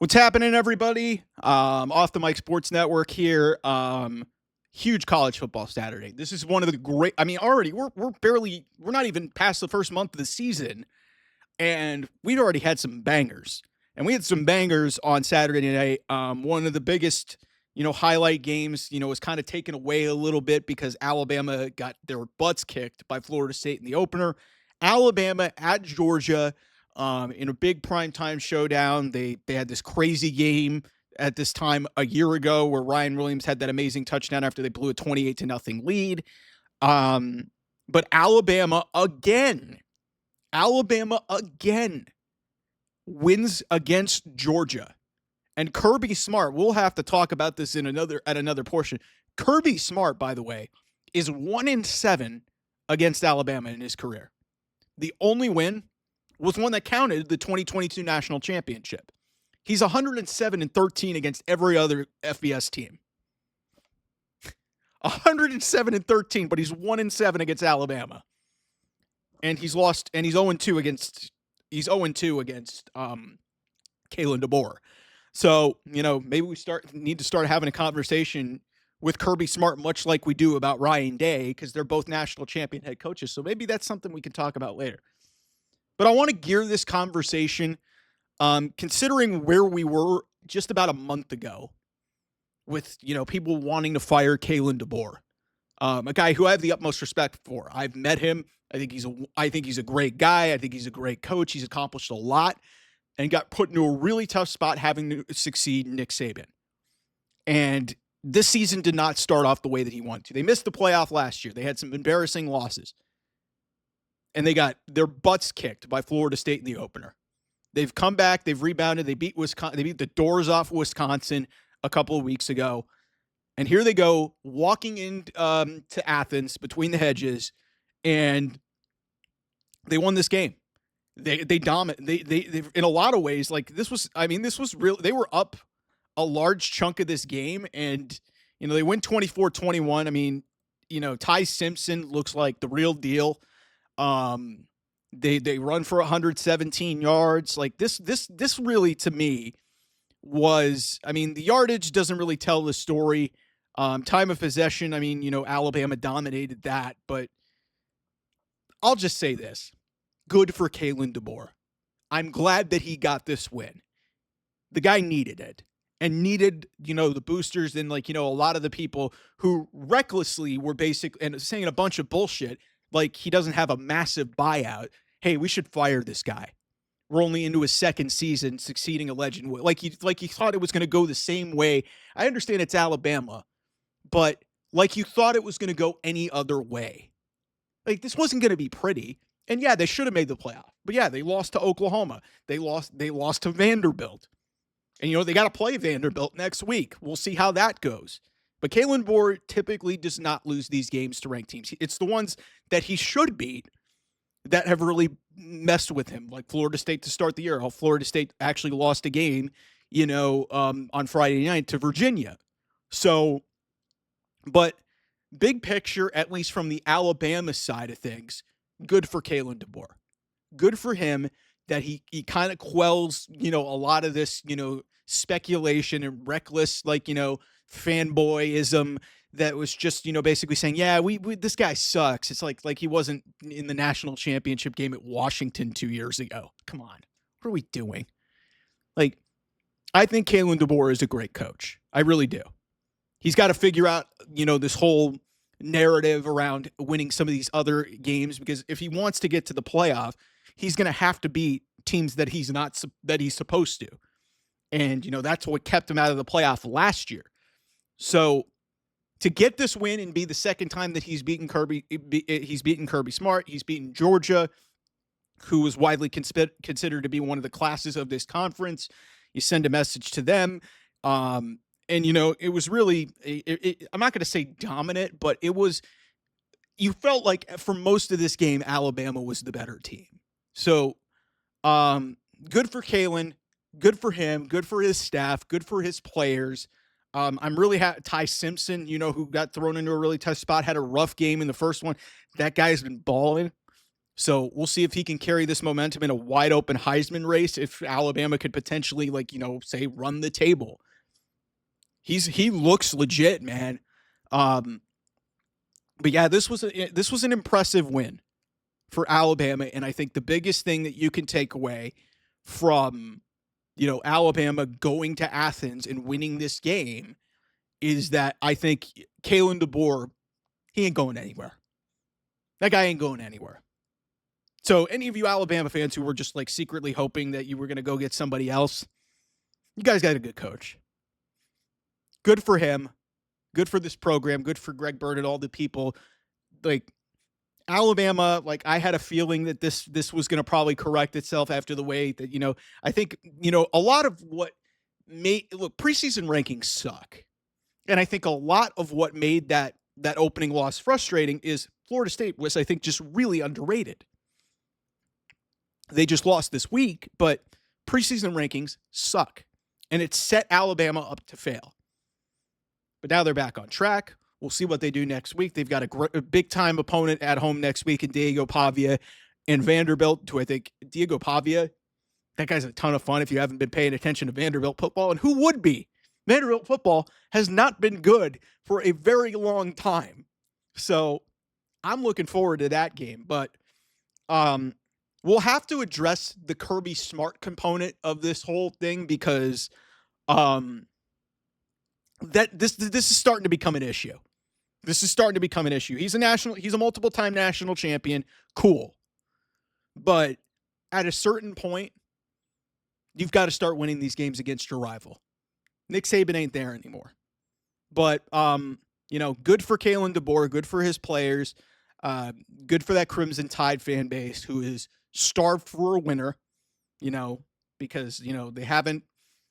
What's happening, everybody? Off the Mike Sports Network here. Huge college football Saturday. This is one of the great. I mean, already we're not even past the first month of the season, and we'd already had some bangers. And we had some bangers on Saturday night. One of the biggest, highlight games, was kind of taken away a little bit because Alabama got their butts kicked by Florida State in the opener. Alabama at Georgia. In a big primetime showdown. They had this crazy game at this time a year ago where Ryan Williams had that amazing touchdown after they blew a 28-0 lead. But Alabama again wins against Georgia. And Kirby Smart, we'll have to talk about this at another portion. Kirby Smart, by the way, is 1-7 against Alabama in his career. The only win was one that counted the 2022 national championship. He's 107-13 against every other FBS team. 107-13, but he's 1-7 against Alabama. And he's lost, and he's 0-2 against Kalen DeBoer. So, maybe we need to start having a conversation with Kirby Smart, much like we do about Ryan Day, because they're both national champion head coaches. So maybe that's something we can talk about later. But I want to gear this conversation, considering where we were just about a month ago with, people wanting to fire Kalen DeBoer, a guy who I have the utmost respect for. I've met him. I think he's a great guy. I think he's a great coach. He's accomplished a lot and got put into a really tough spot having to succeed Nick Saban. And this season did not start off the way that he wanted to. They missed the playoff last year. They had some embarrassing losses. And they got their butts kicked by Florida State in the opener. They've come back. They've rebounded. They beat Wisconsin. They beat the doors off Wisconsin a couple of weeks ago. And here they go, walking in to Athens between the hedges, and they won this game. They dominate. They in a lot of ways, like this was real. They were up a large chunk of this game, and they win 24-21. I mean, Ty Simpson looks like the real deal. They run for 117 yards. Like this really, to me, was, the yardage doesn't really tell the story. Time of possession, Alabama dominated that, but I'll just say this. Good for Kalen DeBoer. I'm glad that he got this win. The guy needed it. And needed, the boosters and a lot of the people who recklessly were and saying a bunch of bullshit. Like he doesn't have a massive buyout. Hey, we should fire this guy. We're only into his second season succeeding a legend. Like he thought it was going to go the same way. I understand it's Alabama, but like you thought it was going to go any other way. Like this wasn't going to be pretty. And yeah, they should have made the playoff. But yeah, they lost to Oklahoma. They lost to Vanderbilt. And they got to play Vanderbilt next week. We'll see how that goes. But Kalen DeBoer typically does not lose these games to ranked teams. It's the ones that he should beat that have really messed with him, like Florida State to start the year. How Florida State actually lost a game, on Friday night to Virginia. So, but big picture, at least from the Alabama side of things, good for Kalen DeBoer. Good for him that he kind of quells, a lot of this, speculation and reckless, fanboyism that was just, basically saying, yeah, we this guy sucks. It's like he wasn't in the national championship game at Washington 2 years ago. Come on. What are we doing? I think Kalen DeBoer is a great coach. I really do. He's got to figure out, this whole narrative around winning some of these other games, because if he wants to get to the playoff, he's going to have to beat teams that he's supposed to. And, that's what kept him out of the playoff last year. So to get this win and be the second time that he's beaten Kirby Smart, he's beaten Georgia, who was widely considered to be one of the classes of this conference. You send a message to them. And, it was really, I'm not going to say dominant, but you felt like for most of this game, Alabama was the better team. So good for Kalen, good for him, good for his staff, good for his players. I'm really happy. Ty Simpson, who got thrown into a really tough spot, had a rough game in the first one. That guy's been balling. So we'll see if he can carry this momentum in a wide open Heisman race. If Alabama could potentially, like, say run the table. He looks legit, man. But yeah, this was an impressive win for Alabama, and I think the biggest thing that you can take away from Alabama going to Athens and winning this game is that I think Kalen DeBoer, he ain't going anywhere. That guy ain't going anywhere. So any of you Alabama fans who were just like secretly hoping that you were going to go get somebody else, you guys got a good coach. Good for him. Good for this program. Good for Greg Bird and all the people. Like Alabama, like I had a feeling that this was going to probably correct itself after the way that, I think, a lot of what preseason rankings suck. And I think a lot of what made that opening loss frustrating is Florida State was, I think, just really underrated. They just lost this week, but preseason rankings suck. And it set Alabama up to fail. But now they're back on track. We'll see what they do next week. They've got a big-time opponent at home next week in Diego Pavia and Vanderbilt, who I think Diego Pavia, that guy's a ton of fun if you haven't been paying attention to Vanderbilt football. And who would be? Vanderbilt football has not been good for a very long time. So I'm looking forward to that game. But we'll have to address the Kirby Smart component of this whole thing because that this is starting to become an issue. This is starting to become an issue. He's a multiple-time national champion. Cool. But at a certain point, you've got to start winning these games against your rival. Nick Saban ain't there anymore. But, good for Kalen DeBoer, good for his players, good for that Crimson Tide fan base who is starved for a winner, because, they haven't,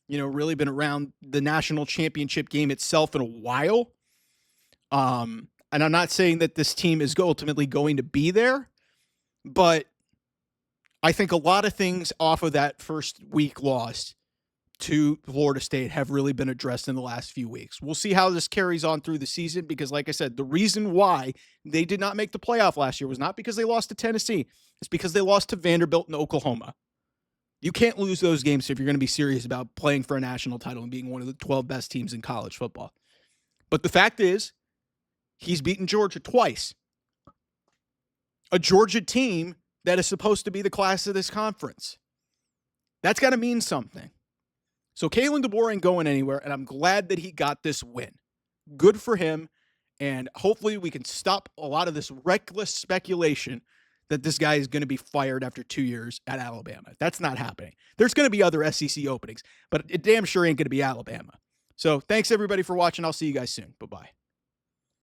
really been around the national championship game itself in a while. And I'm not saying that this team is ultimately going to be there, but I think a lot of things off of that first week loss to Florida State have really been addressed in the last few weeks. We'll see how this carries on through the season because, like I said, the reason why they did not make the playoff last year was not because they lost to Tennessee. It's because they lost to Vanderbilt and Oklahoma. You can't lose those games if you're going to be serious about playing for a national title and being one of the 12 best teams in college football. But the fact is, he's beaten Georgia twice. A Georgia team that is supposed to be the class of this conference. That's got to mean something. So Kalen DeBoer ain't going anywhere, and I'm glad that he got this win. Good for him, and hopefully we can stop a lot of this reckless speculation that this guy is going to be fired after 2 years at Alabama. That's not happening. There's going to be other SEC openings, but it damn sure ain't going to be Alabama. So thanks, everybody, for watching. I'll see you guys soon. Bye-bye.